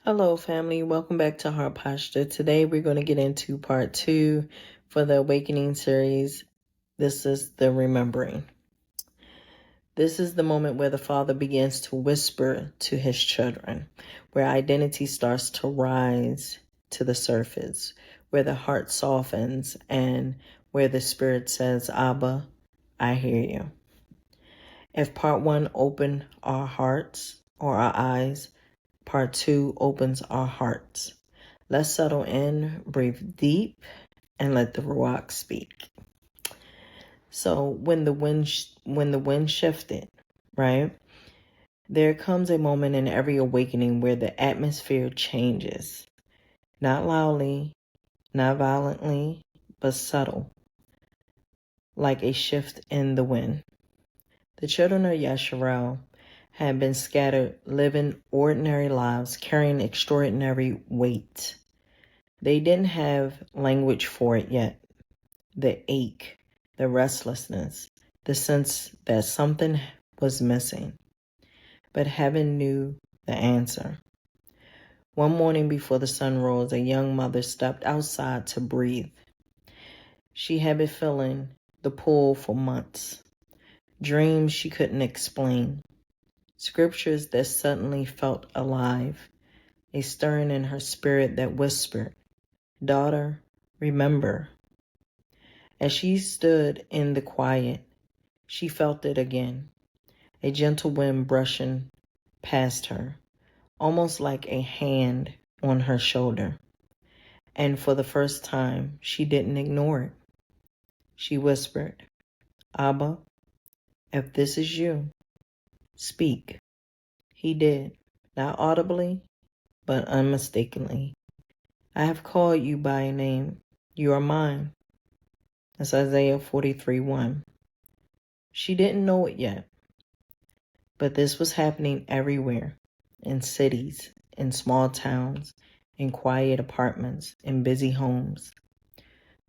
Hello, family. Welcome back to Heart Posture. Today, we're going to get into part 2 for the Awakening series. This is the remembering. This is the moment where the Father begins to whisper to his children, where identity starts to rise to the surface, where the heart softens, and where the Spirit says, Abba, I hear you. If part 1 opened our hearts or our eyes, part 2 opens our hearts. Let's settle in, breathe deep, and let the Ruach speak. So when the wind shifted, right, there comes a moment in every awakening where the atmosphere changes. Not loudly, not violently, but subtle, like a shift in the wind. The children of Yasharel had been scattered, living ordinary lives, carrying extraordinary weight. They didn't have language for it yet. The ache, the restlessness, the sense that something was missing. But heaven knew the answer. One morning before the sun rose, a young mother stepped outside to breathe. She had been feeling the pull for months. Dreams she couldn't explain. Scriptures that suddenly felt alive. A stirring in her spirit that whispered, Daughter, remember. As she stood in the quiet, she felt it again. A gentle wind brushing past her, almost like a hand on her shoulder. And for the first time, she didn't ignore it. She whispered, Abba, if this is you, speak. He did, not audibly, but unmistakably. I have called you by name. You are mine. That's Isaiah 43:1. She didn't know it yet, but this was happening everywhere, in cities, in small towns, in quiet apartments, in busy homes.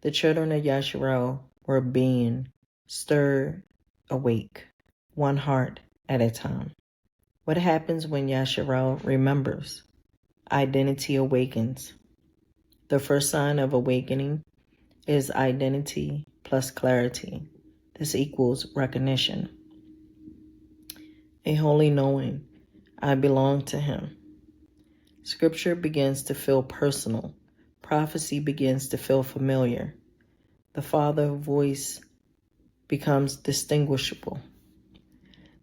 The children of Yasharel were being stirred awake, one heart at a time. What happens when Yasharel remembers? Identity awakens. The first sign of awakening is identity plus clarity. This equals recognition. A holy knowing, I belong to him. Scripture begins to feel personal. Prophecy begins to feel familiar. The Father's voice becomes distinguishable.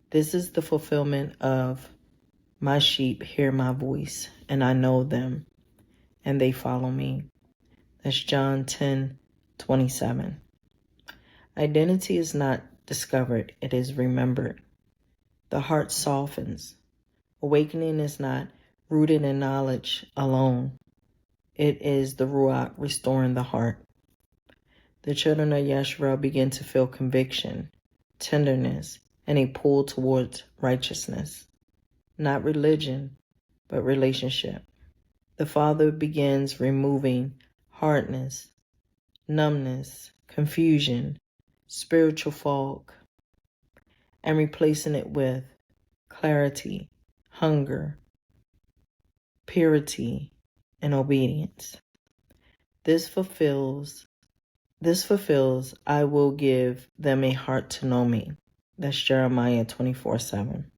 This is the fulfillment of my sheep hear my voice, and I know them, and they follow me. That's John 10:27. Identity is not discovered, it is remembered. The heart softens. Awakening is not rooted in knowledge alone. It is the Ruach restoring the heart. The children of Yasharel begin to feel conviction, tenderness, and a pull towards righteousness. Not religion, but relationship. The Father begins removing hardness, numbness, confusion, spiritual fog, and replacing it with clarity, hunger, purity, and obedience. This fulfills, I will give them a heart to know me. That's Jeremiah 24:7.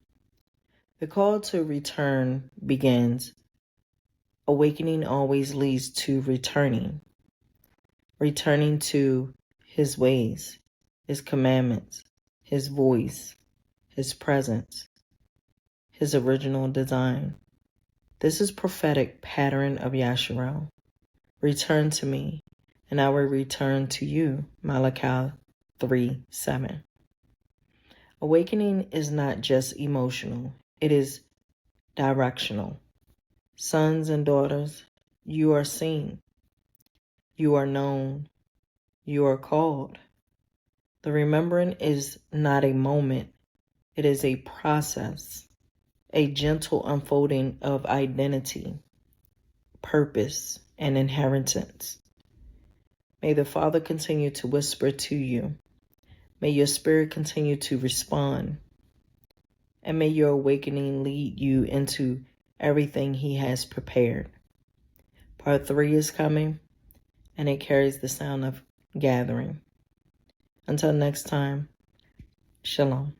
The call to return begins. Awakening always leads to returning to his ways, his commandments, his voice, his presence, his original design. This is prophetic pattern of Yasharel. Return to me, and I will return to you. Malachi 3:7. Awakening is not just emotional, it is directional. Sons and daughters, you are seen, you are known, you are called. The remembering is not a moment, it is a process, a gentle unfolding of identity, purpose, and inheritance. May the Father continue to whisper to you. May your spirit continue to respond. And may your awakening lead you into everything he has prepared. Part 3 is coming, and it carries the sound of gathering. Until next time, shalom.